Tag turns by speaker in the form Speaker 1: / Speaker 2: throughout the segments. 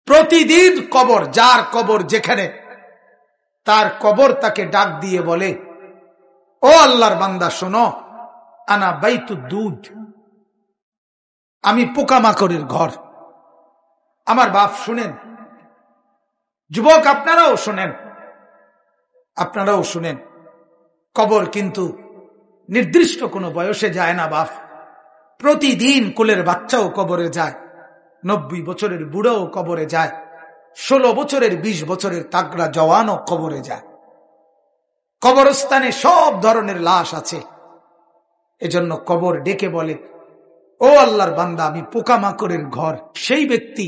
Speaker 1: প্রতিদিন কবর, যার কবর যেখানে, তার কবর তাকে ডাক দিয়ে বলে, ও আল্লাহর বান্দা শোনো, আনা বাইতু দুধ, আমি পোকামাকড়ের ঘর। আমার বাপ শুনেন, যুবক আপনারাও শুনেন, আপনারাও শুনেন, কবর কিন্তু নির্দিষ্ট কোনো বয়সে যায় না বাপ। প্রতিদিন কোলের বাচ্চাও কবরে যায়, 90 বছরের বুড়োও কবরে যায়, 16 বছরের 20 বছরের তাগড়া জওয়ানও কবরে যায়। কবরস্থানে সব ধরনের লাশ আছে। এজন্য কবর ডেকে বলে, ও আল্লাহর বান্দা, আমি পোকামাকড়ের ঘর। সেই ব্যক্তি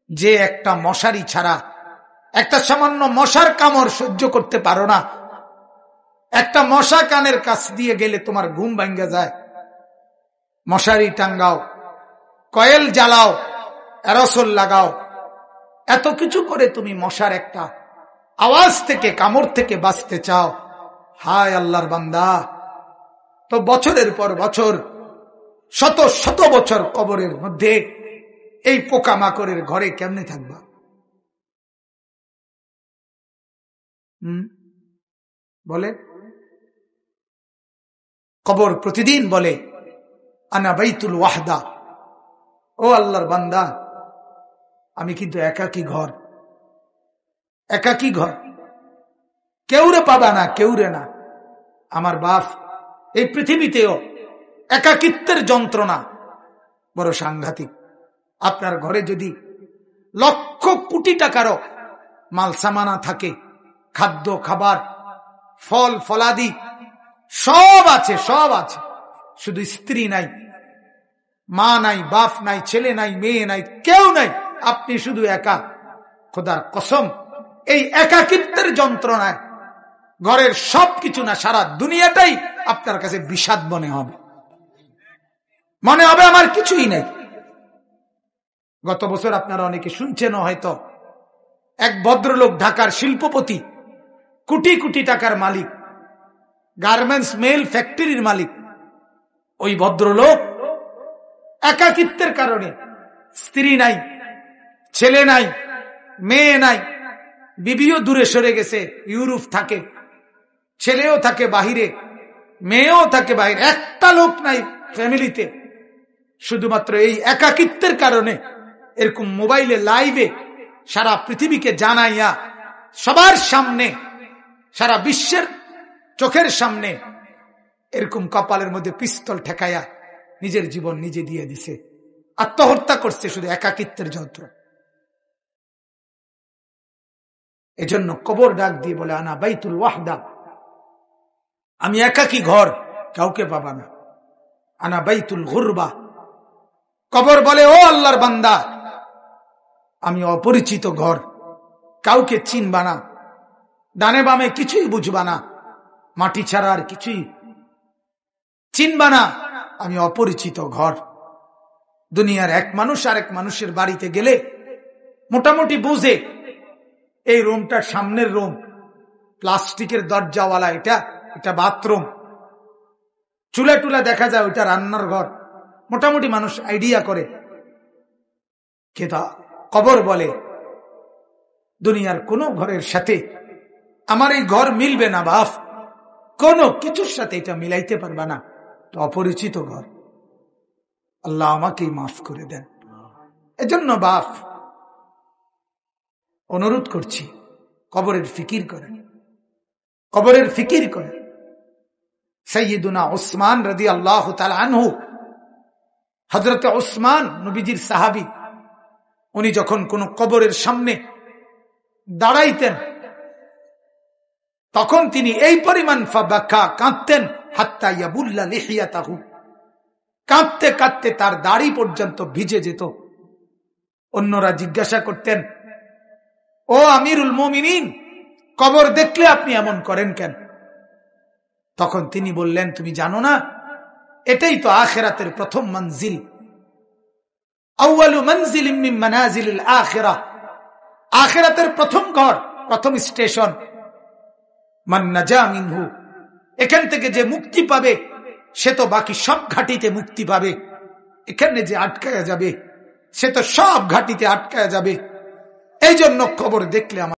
Speaker 1: যে একটা মশারি ছাড়া, একটা সামান্য মশার কামড় সহ্য করতে পারো না, একটা মশা কানের কাছ দিয়ে গেলে তোমার ঘুম ভাঙ্গা যায়, মশারি টাঙ্গাও, কয়েল জ্বালাও, অ্যারোসল লাগাও, এত কিছু করে তুমি মশার একটা আওয়াজ থেকে, কামড় থেকে বাঁচতে চাও। হায় আল্লাহর বান্দা, তো বছরের পর বছর, শত শত বছর কবরের মধ্যে এই পোকামাকড়ের ঘরে কেমনে থাকবা? বলে, কবর প্রতিদিন বলে, আনা বাইতুল ওয়াহদা, ও আল্লাহর বান্দা, আমি কিন্তু একাকী ঘর, একাকী ঘর, কেউরে পাবা না, কেউরে না। আমার বাপ, এই পৃথিবীতেও একাকিত্বের যন্ত্রণা বড় সাংঘাতিক। আপনার ঘরে যদি লক্ষ কোটি টাকারও মাল সামানা থাকে, খাদ্য খাবার, ফল ফলাদি সব আছে, সব আছে, শুধু স্ত্রী নাই, মা নাই, বাপ নাই, ছেলে নাই, মেয়ে নাই, কেউ নাই, আপনি শুধু একা, খোদার কসম এই একাকিত্বের যন্ত্রণায় ঘরের সবকিছু না, সারা দুনিয়াটাই আপনার কাছে বিষাদ মনে হবে, মনে হবে আমার কিছুই নেই। গত বছর আপনারা অনেকে শুনছেন হয়তো, এক ভদ্রলোক, ঢাকার শিল্পপতি, কোটি কোটি টাকার মালিক, গার্মেন্টস মেল ফ্যাক্টরির মালিক, ওই ভদ্রলোক একাকিত্বের কারণে, স্ত্রী নাই, ছেলে নাই, মেয়ে নাই, বিবিও দূরে সরে গেছে, ইউরোপ থাকে, ছেলেও থাকে বাহিরে, মেয়েও থাকে বাহিরে, একটা লোক নাই ফ্যামিলিতে। শুধুমাত্র এই একাকিত্বের কারণে এরকম মোবাইলে লাইভে সারা পৃথিবীকে জানাইয়া, সবার সামনে, সারা বিশ্বের চোখের সামনে এরকম কপালের মধ্যে পিস্তল ঠেকাইয়া নিজের জীবন নিজে দিয়ে দিছে, আত্মহত্যা করছে শুধু একাকিত্বের যন্ত্র। এজন্য কবর ডাক দিয়ে বলে, আনা বাইতুল ওয়াহদা, আমি একাকী ঘর, কাউকে পাবা না। আনা বাইতুল গুরবা, কবর বলে, ও আল্লাহর বান্দা, আমি অপরিচিত ঘর, কাউকে চিনবা না, ডানে বামে কিছুই বুঝবা না, মাটি ছাড়া আর কিছুই চিনবা না, আমি অপরিচিত ঘর। দুনিয়ার এক মানুষ আর এক মানুষের বাড়িতে গেলে মোটামুটি বুঝে, এই রুমটার সামনের রুম, প্লাস্টিকের দরজাওয়ালা, এটা বাথরুম, চুলা টুলা দেখা যায়, ওইটা রান্নার ঘর, মোটামুটি মানুষ আইডিয়া করে। কিন্তু কবর বলে, দুনিয়ার কোন ঘরের সাথে আমার এই ঘর মিলবে না বাপ, কোন কিছুর সাথে এটা মিলাইতে পারবা না, তো অপরিচিত ঘর। আল্লাহ আমাকেই মাফ করে দেন। এজন্য বাপ, অনুরোধ করছি, কবরের ফিকির করেন, কবরের ফিকির করেন। সাইয়্যিদুনা উসমান রাদিয়াল্লাহু তাআলা আনহু, হযরত উসমান নবীজির সাহাবী, উনি যখন কোন কবরের সামনে দাঁড়াইতেন, তখন তিনি এই পরিমাণ ফাবাকা, কাঁদতেন, হাত্তা ইয়াবুল্লা লিহিয়াতাহু, কাঁদতে কাঁদতে তার দাড়ি পর্যন্ত ভিজে যেত। অন্যরা জিজ্ঞাসা করতেন, ও আমিরুল মুমিনিন, কবর দেখলে আপনি এমন করেন কেন? তখন তিনি বললেন, তুমি জানো না, এটাই তো আখিরাতের প্রথম মঞ্জিল, আউয়ালু মানজিলিম মিন মানাজিলিল আখিরাহ, আখিরাতের প্রথম ঘর, প্রথম স্টেশন। মান নাজা মিনহু, এখান থেকে যে মুক্তি পাবে সে তো বাকি সব ঘাটিতে মুক্তি পাবে, এখানে যে আটকায়া যাবে সে তো সব ঘাটিতে আটকায়া যাবে। এই জন্য কবর দেখলে